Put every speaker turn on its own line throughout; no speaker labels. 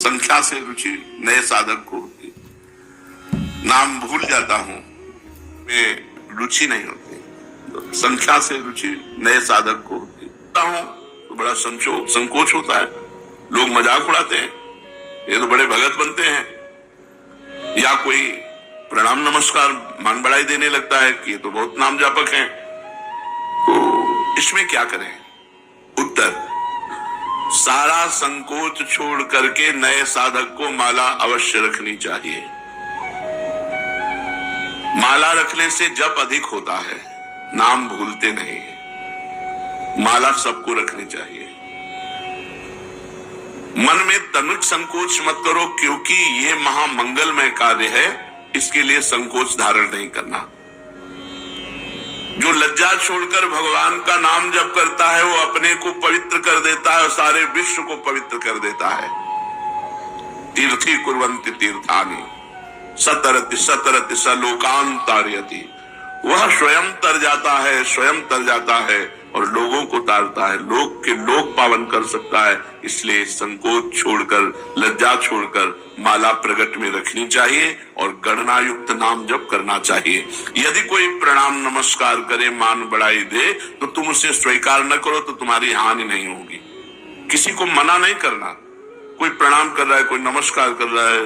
संख्या से रुचि नए साधक को होती, नाम भूल जाता हूं में रुचि नहीं होती, तो संख्या से रुचि नए साधक को होती हूं तो बड़ा संकोच होता है, लोग मजाक उड़ाते हैं, ये तो बड़े भगत बनते हैं, या कोई प्रणाम नमस्कार मान बढ़ाई देने लगता है कि ये तो बहुत नाम जापक हैं, तो इसमें क्या करें? उत्तर, सारा संकोच छोड़ करके नए साधक को माला अवश्य रखनी चाहिए। माला रखने से जप अधिक होता है, नाम भूलते नहीं। माला सबको रखनी चाहिए। मन में तनिक संकोच मत करो, क्योंकि ये महामंगलमय कार्य है, इसके लिए संकोच धारण नहीं करना। जो लज्जा छोड़कर भगवान का नाम जप करता है वो अपने को पवित्र कर देता है और सारे विश्व को पवित्र कर देता है। तीर्थी कुर्वन्ति तीर्थानि सतरति सतरति स लोकान् तारयति। वह स्वयं तर जाता है और लोगों को तारता है, लोग के लोग पावन कर सकता है। इसलिए संकोच छोड़कर, लज्जा छोड़कर माला प्रगट में रखनी चाहिए और गणना युक्त नाम जप करना चाहिए। यदि कोई प्रणाम नमस्कार करे, मान बढ़ाई दे, तो तुम उसे स्वीकार न करो, तो तुम्हारी हानि नहीं होगी। किसी को मना नहीं करना। कोई प्रणाम कर रहा है, कोई नमस्कार कर रहा है,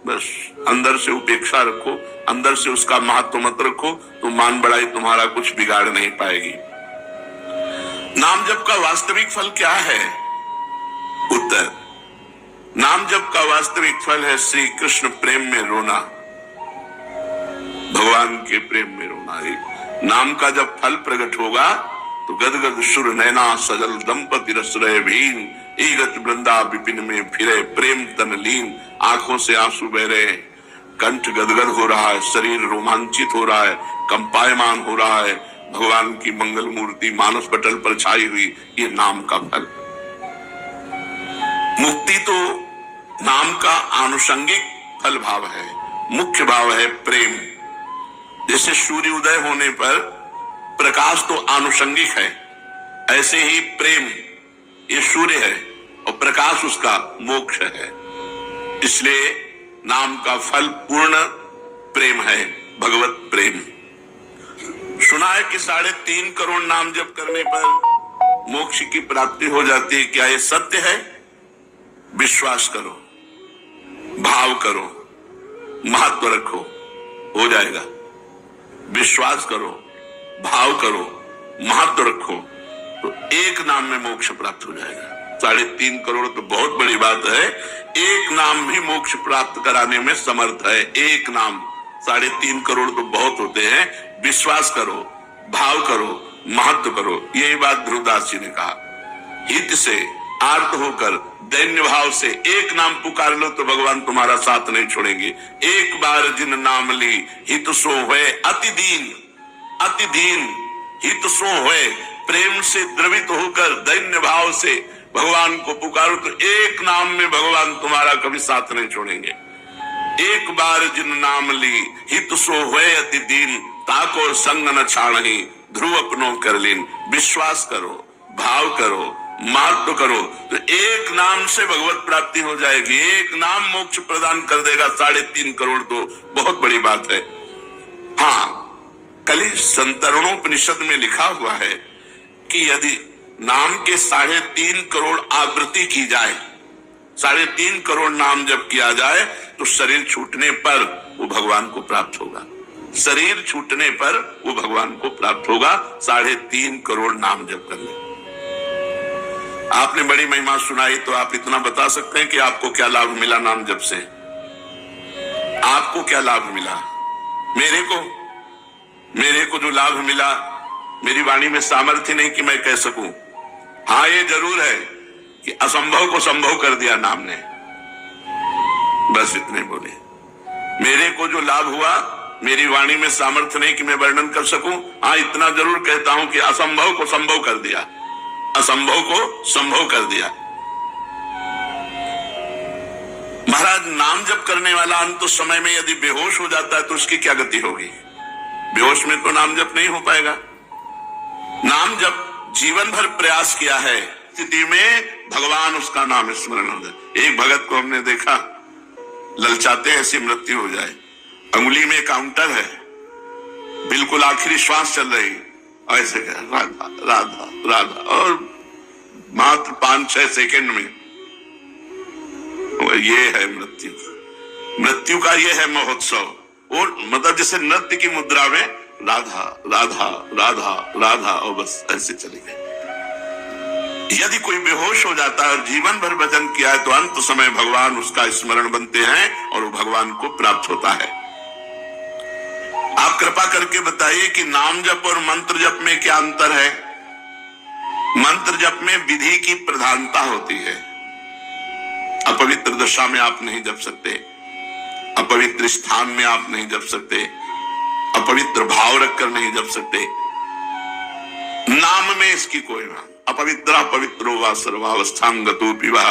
बस अंदर से उपेक्षा रखो, अंदर से उसका महत्व मत रखो, तो मान बढ़ाई तुम्हारा कुछ बिगाड़ नहीं पाएगी। नाम जप का वास्तविक फल क्या है? उत्तर, नाम जप का वास्तविक फल है श्री कृष्ण प्रेम में रोना, भगवान के प्रेम में रोना। नाम का जब फल प्रकट होगा तो गदगद सुर नैना सजल दंपति रस रहे भीन, ईगत वृंदा विपिन में फिरे प्रेम तन लीन। आंखों से आंसू बह रहे, कंठ गदगद हो रहा है, शरीर रोमांचित हो रहा है, कंपायमान हो रहा है, भगवान की मंगल मूर्ति मानस पटल पर छाई हुई, ये नाम का फल। मुक्ति तो नाम का आनुषंगिक फल भाव है, मुख्य भाव है प्रेम। जैसे सूर्य उदय होने पर प्रकाश तो आनुषंगिक है, ऐसे ही प्रेम ये सूर्य है और प्रकाश उसका मोक्ष है। इसलिए नाम का फल पूर्ण प्रेम है, भगवत प्रेम। सुना है कि 3.5 करोड़ नाम जप करने पर मोक्ष की प्राप्ति हो जाती है। क्या ये सत्य है? विश्वास करो, भाव करो, महत्व रखो, हो जाएगा। विश्वास करो, भाव करो, महत्व रखो, तो एक नाम में मोक्ष प्राप्त हो जाएगा। 3.5 करोड़ तो बहुत बड़ी बात है, एक नाम भी मोक्ष प्राप्त कराने में समर्थ है। एक नाम, 3.5 करोड़ तो बहुत होते हैं। विश्वास करो, भाव करो, महत्व करो। यही बात ध्रुवदास जी ने कहा। हित से, आर्त होकर, दैन्य भाव से एक नाम पुकार लो तो भगवान तुम्हारा साथ नहीं छोड़ेंगे। एक बार जिन नाम ली हित सो होए अति दीन, अति दीन हित सो होए। प्रेम से द्रवित होकर दैन्य भाव से भगवान को पुकारो तो एक नाम में भगवान तुम्हारा कभी साथ नहीं छोड़ेंगे। एक बार जिन नाम ली हित सो होए अति दीन, ताको संग न छाड़ही ध्रुव अपनो कर लीन। विश्वास करो, भाव करो, महत्व करो, तो एक नाम से भगवत प्राप्ति हो जाएगी। एक नाम मोक्ष प्रदान कर देगा। 3.5 करोड़ तो बहुत बड़ी बात है। हाँ, कल संतरणोपनिषद में लिखा हुआ है कि यदि नाम के 3.5 करोड़ आवृत्ति की जाए, 3.5 करोड़ नाम जब किया जाए, तो शरीर छूटने पर वो भगवान को प्राप्त होगा। शरीर छूटने पर वो भगवान को प्राप्त होगा। 3.5 करोड़ नाम जप करने। आपने बड़ी महिमा सुनाई, तो आप इतना बता सकते हैं कि आपको क्या लाभ मिला नाम जप से? आपको क्या लाभ मिला? मेरे को जो लाभ मिला, मेरी वाणी में सामर्थ्य नहीं कि मैं कह सकूं। हाँ, ये जरूर है कि असंभव को संभव कर दिया नाम ने। बस इतने बोले। मेरे को जो लाभ हुआ, मेरी वाणी में सामर्थ्य नहीं कि मैं वर्णन कर सकूं। हाँ, इतना जरूर कहता हूं कि असंभव को संभव कर दिया, असंभव को संभव कर दिया। महाराज, नाम जप करने वाला अंत समय में यदि बेहोश हो जाता है तो उसकी क्या गति होगी? बेहोश में तो नाम जप नहीं हो पाएगा। नाम जप जीवन भर प्रयास किया है, स्थिति में भगवान उसका नाम स्मरण हो जाए। एक भगत को हमने देखा, ललचाते ऐसी मृत्यु हो जाए, अंगुली में काउंटर है, बिल्कुल आखिरी श्वास चल रही, ऐसे राधा राधा राधा, और मात्र 5-6 सेकंड में ये है मृत्यु। मृत्यु का ये है महोत्सव। और मतलब जैसे नृत्य की मुद्रा में राधा राधा राधा राधा, और बस ऐसे चले गए। यदि कोई बेहोश हो जाता है और जीवन भर भजन किया है तो अंत समय भगवान उसका स्मरण बनते हैं और वो भगवान को प्राप्त होता है। आप कृपा करके बताइए कि नाम जप और मंत्र जप में क्या अंतर है? मंत्र जप में विधि की प्रधानता होती है। अपवित्र दशा में आप नहीं जप सकते, अपवित्र स्थान में आप नहीं जप सकते, अपवित्र भाव रखकर नहीं जप सकते। नाम में इसकी कोई ना, अपवित्र पवित्रो वा सर्वावस्थांगतो पिवा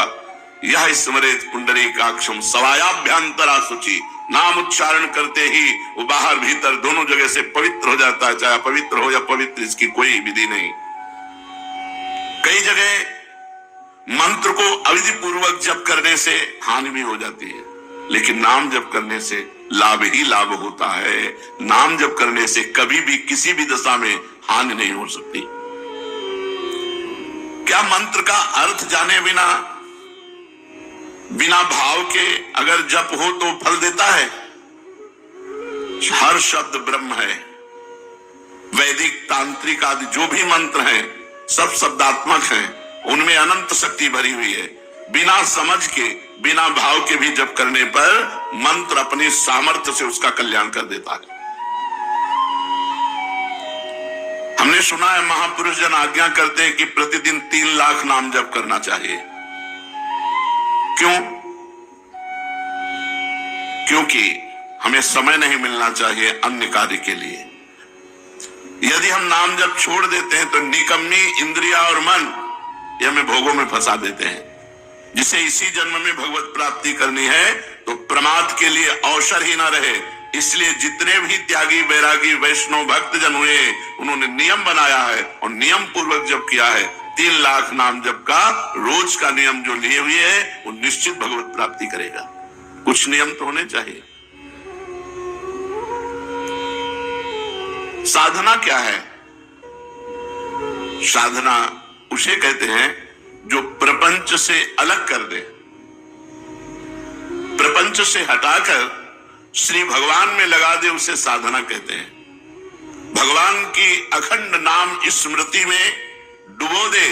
यह स्मरेत पुंडरीकाक्षम सवायाभ्यंतरा शुचि। नाम उच्चारण करते ही वो बाहर भीतर दोनों जगह से पवित्र हो जाता है, चाहे अपवित्र हो या पवित्र, इसकी कोई विधि नहीं। कई जगह मंत्र को अविधि पूर्वक जप करने से हानि भी हो जाती है, लेकिन नाम जप करने से लाभ ही लाभ होता है। नाम जप करने से कभी भी किसी भी दशा में हानि नहीं हो सकती। क्या मंत्र का अर्थ जाने बिना, बिना भाव के अगर जप हो तो फल देता है? हर शब्द ब्रह्म है। वैदिक, तांत्रिक आदि जो भी मंत्र हैं सब शब्दात्मक हैं, उनमें अनंत शक्ति भरी हुई है। बिना समझ के, बिना भाव के भी जप करने पर मंत्र अपनी सामर्थ्य से उसका कल्याण कर देता है। हमने सुना है महापुरुष जन आज्ञा करते हैं कि प्रतिदिन 3 लाख नाम जप करना चाहिए। क्यों? क्योंकि हमें समय नहीं मिलना चाहिए अन्य कार्य के लिए। यदि हम नाम जप छोड़ देते हैं तो निकम्मी इंद्रिया और मन ये हमें भोगों में फंसा देते हैं। जिसे इसी जन्म में भगवत प्राप्ति करनी है तो प्रमाद के लिए अवसर ही ना रहे। इसलिए जितने भी त्यागी, वैरागी, वैष्णव भक्त जन हुए, उन्होंने नियम बनाया है और नियम पूर्वक जप किया है। 3 लाख नाम जप का रोज का नियम जो लिए हुए है वो निश्चित भगवत प्राप्ति करेगा। कुछ नियम तो होने चाहिए। साधना क्या है? साधना उसे कहते हैं जो प्रपंच से अलग कर दे, प्रपंच से हटाकर श्री भगवान में लगा दे, उसे साधना कहते हैं। भगवान की अखंड नाम स्मृति में डुबो दे,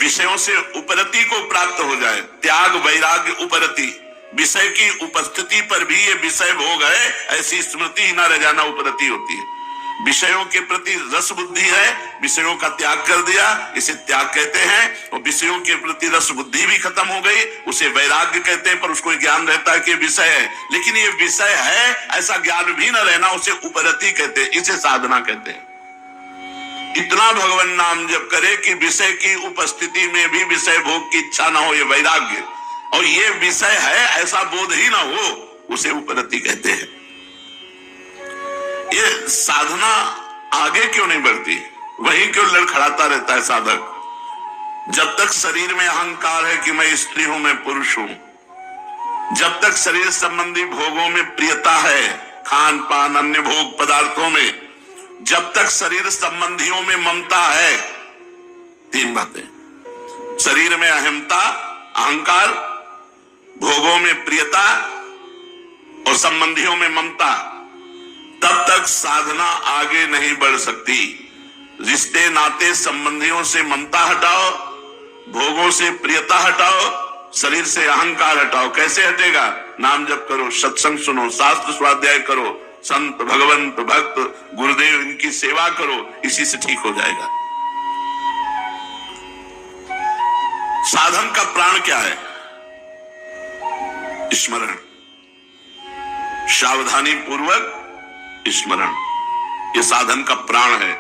विषयों से उपरति को प्राप्त हो जाए। त्याग वैराग्य उपरति, विषय की उपस्थिति पर भी ये विषय भोग है ऐसी स्मृति ही ना रह जाना उपरति होती है। विषयों के प्रति रस बुद्धि है, विषयों का त्याग कर दिया, इसे त्याग कहते हैं। और विषयों के प्रति रस बुद्धि भी खत्म हो गई, उसे वैराग्य कहते हैं। पर उसको ज्ञान रहता है कि विषय है, लेकिन ये विषय है ऐसा ज्ञान भी न रहना, उसे उपरति कहते हैं, इसे साधना कहते हैं। इतना भगवान नाम जप करे कि विषय की उपस्थिति में भी विषय भोग की इच्छा ना हो, ये वैराग्य, और ये विषय है ऐसा बोध ही ना हो, उसे उपरति कहते हैं। ये साधना आगे क्यों नहीं बढ़ती? वहीं क्यों लड़खड़ाता रहता है साधक? जब तक शरीर में अहंकार है कि मैं स्त्री हूं, मैं पुरुष हूं, जब तक शरीर संबंधी भोगों में प्रियता है, खान पान अन्य भोग पदार्थों में, जब तक शरीर संबंधियों में ममता है, 3 बातें, शरीर में अहमता, अहंकार, भोगों में प्रियता और संबंधियों में ममता, तब तक साधना आगे नहीं बढ़ सकती। रिश्ते नाते संबंधियों से ममता हटाओ, भोगों से प्रियता हटाओ, शरीर से अहंकार हटाओ। कैसे हटेगा? नाम जप करो, सत्संग सुनो, शास्त्र स्वाध्याय करो, संत भगवंत भक्त गुरुदेव इनकी सेवा करो, इसी से ठीक हो जाएगा। साधन का प्राण क्या है? स्मरण, सावधानी पूर्वक स्मरण, ये साधन का प्राण है।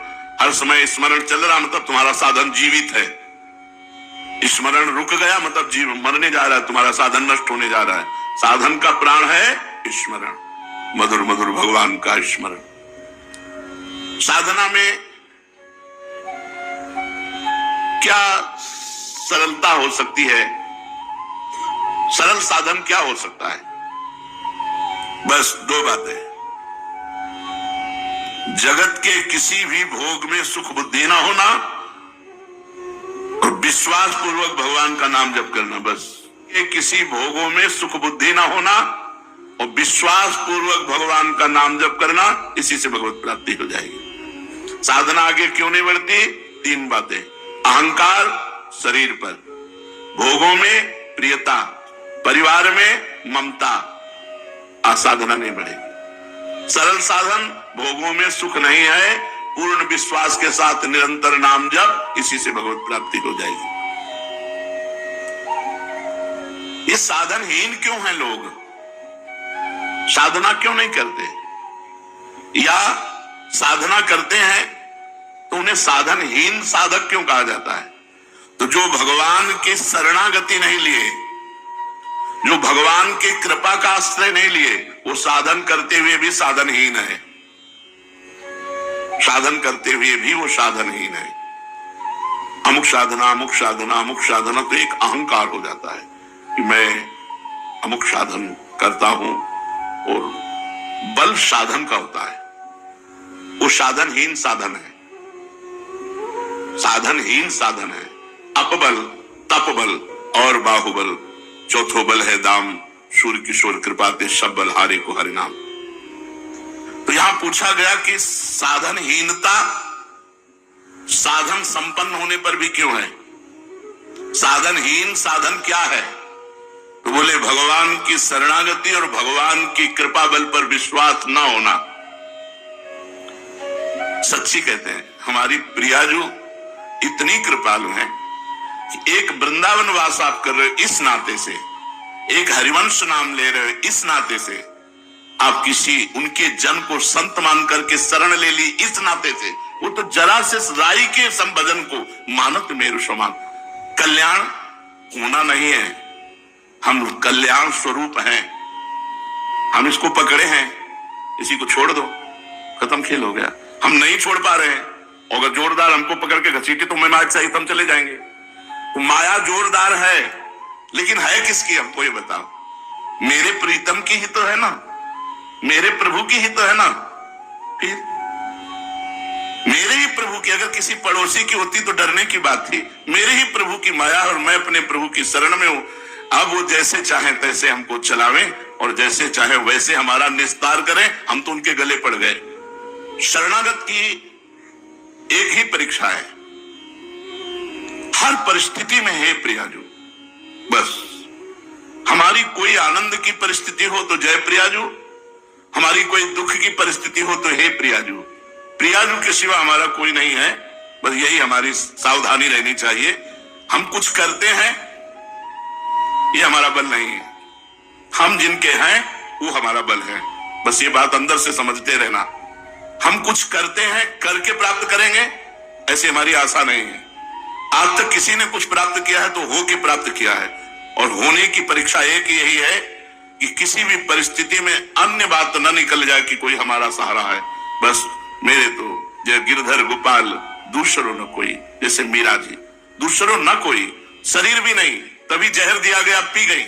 हर समय स्मरण चल रहा मतलब तुम्हारा साधन जीवित है। स्मरण रुक गया मतलब जीव मरने जा रहा है, तुम्हारा साधन नष्ट होने जा रहा है। साधन का प्राण है स्मरण, मधुर मधुर भगवान का स्मरण। साधना में क्या सरलता हो सकती है? सरल साधन क्या हो सकता है? बस दो बातें। जगत के किसी भी भोग में सुख बुद्धि ना होना और विश्वास पूर्वक भगवान का नाम जप करना। बस ये किसी भोगों में सुख बुद्धि ना होना और विश्वास पूर्वक भगवान का नाम जप करना, इसी से भगवत प्राप्ति हो जाएगी। साधना आगे क्यों नहीं बढ़ती? तीन बातें। अहंकार शरीर पर, भोगों में प्रियता, परिवार में ममता, साधना नहीं बढ़ेगी। सरल साधन भोगों में सुख नहीं है, पूर्ण विश्वास के साथ निरंतर नाम जप, इसी से भगवत प्राप्ति हो जाएगी। ये साधनहीन क्यों हैं लोग? साधना क्यों नहीं करते? या साधना करते हैं तो उन्हें साधनहीन साधक क्यों कहा जाता है? तो जो भगवान की शरणागति नहीं लिए, जो भगवान के कृपा का आश्रय नहीं लिए, वो साधन करते हुए भी साधनहीन है। साधन करते हुए भी वो साधनहीन है। अमुक साधना, अमुक साधना, अमुक साधना, तो एक अहंकार हो जाता है कि मैं अमुक साधन करता हूं, और बल साधन का होता है, वो साधनहीन साधन है। साधनहीन साधन है। अपबल, तपबल और बाहुबल, चौथो बल है दाम, सूर्य किशोर कृपाते सब बल हारे को हरि नाम। तो यहां पूछा गया कि साधनहीनता साधन संपन्न होने पर भी क्यों है? साधनहीन साधन क्या है? तो बोले भगवान की शरणागति और भगवान की कृपा बल पर विश्वास न होना। सच्ची कहते हैं हमारी प्रियाजू इतनी कृपालु है कि एक वृंदावन वास आप कर रहे हो इस नाते से, एक हरिवंश नाम ले रहे हो इस नाते से, आप किसी उनके जन को संत मान करके शरण ले ली इस नाते से, वो तो जरा से राई के संभजन को मानत मेरु समान। कल्याण होना नहीं है, हम कल्याण स्वरूप हैं, हम इसको पकड़े हैं, इसी को छोड़ दो, खत्म खेल हो गया। हम नहीं छोड़ पा रहे हैं, अगर जोरदार हमको पकड़ के घसीटे तो मैं माया सहित हम चले जाएंगे। तो माया जोरदार है, लेकिन है किसकी हमको ये बताओ? मेरे प्रीतम की ही तो है ना, मेरे प्रभु की ही तो है ना। फिर मेरे ही प्रभु की, अगर किसी पड़ोसी की होती तो डरने की बात थी। मेरे ही प्रभु की माया और मैं अपने प्रभु की शरण में हूं। अब वो जैसे चाहे तैसे हमको चलावें और जैसे चाहे वैसे हमारा निस्तार करें, हम तो उनके गले पड़ गए। शरणागत की एक ही परीक्षा है, हर परिस्थिति में हे प्रियाजू, बस हमारी कोई आनंद की परिस्थिति हो तो जय प्रियाजू, हमारी कोई दुख की परिस्थिति हो तो हे प्रियाजू। प्रियाजू के सिवा हमारा कोई नहीं है, बस यही हमारी सावधानी रहनी चाहिए। हम कुछ करते हैं, ये हमारा बल नहीं है, हम जिनके हैं वो हमारा बल है। बस ये बात अंदर से समझते रहना। हम कुछ करते हैं, करके प्राप्त करेंगे, ऐसी हमारी आशा नहीं है। आज तक किसी ने कुछ प्राप्त किया है तो हो के प्राप्त किया है, और होने की परीक्षा एक यही है कि किसी भी परिस्थिति में अन्य बात न निकल जाए कि कोई हमारा सहारा है। बस मेरे तो जय गिरधर गोपाल दूसरों न कोई, जैसे मीरा जी, दूसरों न कोई, शरीर भी नहीं, तभी जहर दिया गया पी गई,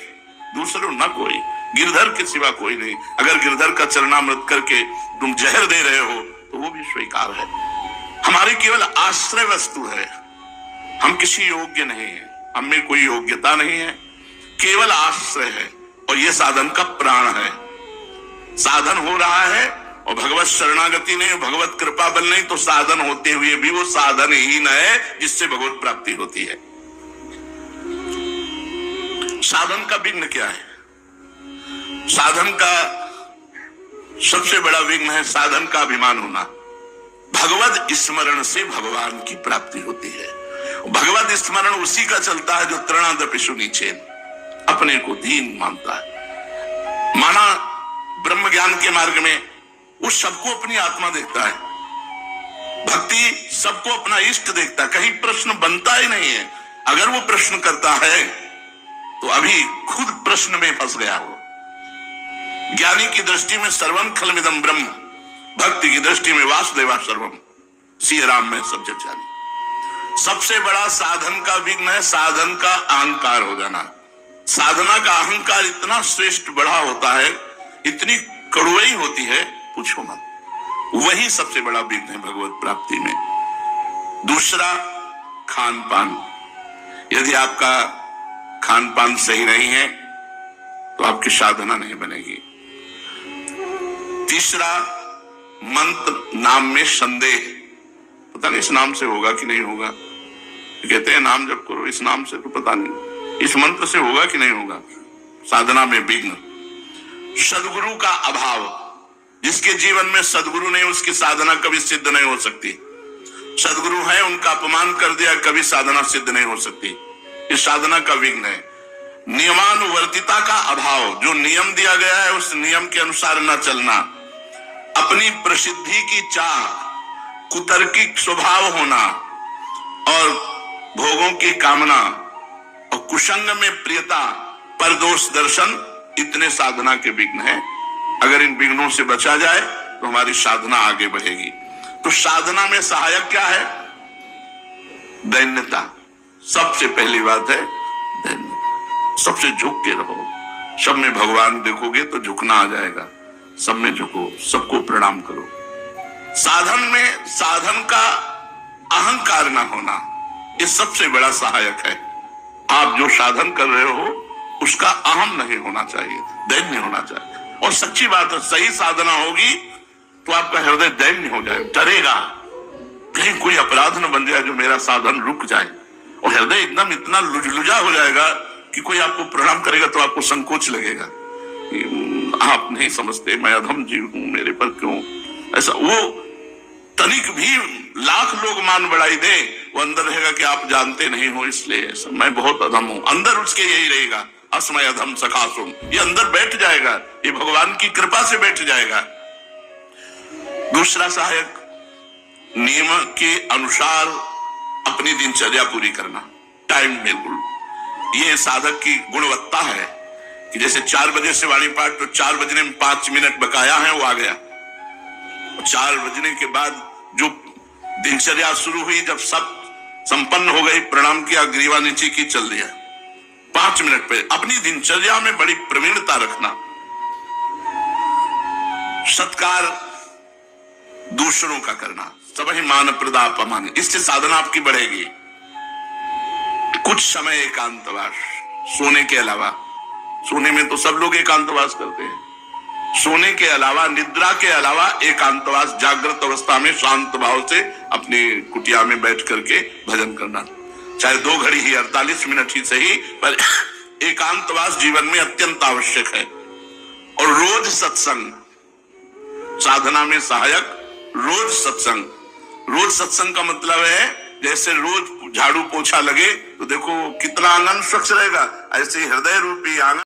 दूसरों न कोई, गिरधर के सिवा कोई नहीं। अगर गिरधर का चरणामृत करके तुम जहर दे रहे हो तो वो भी स्वीकार है। हमारी केवल आश्रय वस्तु है, हम किसी योग्य नहीं है, हम में कोई योग्यता नहीं है, केवल आश्रय है, और ये साधन का प्राण है। साधन हो रहा है और भगवत शरणागति नहीं, भगवत कृपा बल नहीं, तो साधन होते हुए भी वो साधन ही न है जिससे भगवत प्राप्ति होती है। साधन का विघ्न क्या है? साधन का सबसे बड़ा विघ्न है साधन का अभिमान होना। भगवत स्मरण से भगवान की प्राप्ति होती है। भगवत स्मरण उसी का चलता है जो तृणादपि सुनीचेन, अपने को दीन मानता है। माना ब्रह्म ज्ञान के मार्ग में वो सबको अपनी आत्मा देखता है, भक्ति सबको अपना इष्ट देखता है, कहीं प्रश्न बनता ही नहीं है। अगर वो प्रश्न करता है तो अभी खुद प्रश्न में फंस गया हो। ज्ञानी की दृष्टि में सर्वम खलमिदं ब्रह्म, भक्ति की दृष्टि में वासुदेवा सर्वम, श्री राम में सब जग जानी। सबसे बड़ा साधन का विघ्न है साधन का अहंकार हो जाना। साधना का अहंकार इतना श्रेष्ठ बड़ा होता है, इतनी कड़ुई होती है, पूछो मत। वही सबसे बड़ा विघ्न है भगवत प्राप्ति में। दूसरा, खान पान। यदि आपका खान पान सही नहीं है तो आपकी साधना नहीं बनेगी। तीसरा, मंत्र नाम में संदेह। पता नहीं इस नाम से होगा कि नहीं होगा। कहते हैं नाम जप करो, इस नाम से तो पता नहीं, इस मंत्र से होगा कि नहीं होगा। साधना में विघ्न। सदगुरु का अभाव। जिसके जीवन में सदगुरु नहीं, उसकी साधना कभी सिद्ध नहीं हो सकती। सदगुरु है, उनका अपमान कर दिया, कभी साधना सिद्ध नहीं हो सकती। इस साधना का विघ्न है। नियमानुवर्तिता का अभाव। जो नियम दिया गया है उस नियम के अनुसार न चलना। अपनी प्रसिद्धि की चाह, कुतर्किक स्वभाव होना और भोगों की कामना और कुसंग में प्रियता, परदोष दर्शन, इतने साधना के विघ्न हैं। अगर इन विघ्नों से बचा जाए तो हमारी साधना आगे बढ़ेगी। तो साधना में सहायक क्या है? दैन्यता। सबसे पहली बात है दैन्य। सबसे झुक के रहो। सब में भगवान देखोगे तो झुकना आ जाएगा। सब में झुको, सबको प्रणाम करो। साधन में साधन का अहंकार ना होना, ये सबसे बड़ा सहायक है। आप जो साधन कर रहे हो उसका अहम नहीं होना चाहिए, दैन्य होना चाहिए। और सच्ची बात है, सही साधना होगी तो आपका हृदय दैन्य हो जाए, डरेगा कहीं कोई अपराध न बन जाए जो मेरा साधन रुक जाए। और हृदय एकदम इतना लुजलुजा हो जाएगा कि कोई आपको प्रणाम करेगा तो आपको संकोच लगेगा। आप नहीं समझते, मैं अधम जीव हूं, मेरे पर क्यों ऐसा। वो तनिक भी लाख लोग मान बढ़ाई दे, वो अंदर रहेगा कि आप जानते नहीं हो इसलिए ऐसा, मैं बहुत अधम हूं। अंदर उसके यही रहेगा, अस्मय अधम सखासुम। ये अंदर बैठ जाएगा, ये भगवान की कृपा से बैठ जाएगा। दूसरा सहायक, नियम के अनुसार अपनी दिनचर्या पूरी करना, टाइम बिल्कुल। ये साधक की गुणवत्ता है कि जैसे 4 बजे से वाणी पाठ, तो 4 बजने में 5 मिनट बकाया है, वो आ गया। 4 बजने के बाद जो दिनचर्या शुरू हुई, जब सब संपन्न हो गई, प्रणाम किया, ग्रीवा नीचे की, चल दिया। 5 मिनट पे अपनी दिनचर्या में बड़ी प्रवीणता रखना। सत्कार दूसरों का करना, सब ही मान प्रदाप अमान, इससे साधना आपकी बढ़ेगी। कुछ समय एकांतवास, सोने के अलावा। सोने में तो सब लोग एकांतवास करते हैं। सोने के अलावा, निद्रा के अलावा एकांतवास, जागृत अवस्था में शांत भाव से अपनी कुटिया में बैठ करके भजन करना। चाहे 2 घड़ी ही, 48 मिनट ही सही, पर एकांतवास जीवन में अत्यंत आवश्यक है। और रोज सत्संग, साधना में सहायक रोज सत्संग। रोज सत्संग का मतलब है जैसे रोज झाड़ू पोछा लगे तो देखो कितना आंगन स्वच्छ रहेगा, ऐसे हृदय रूपी आंगन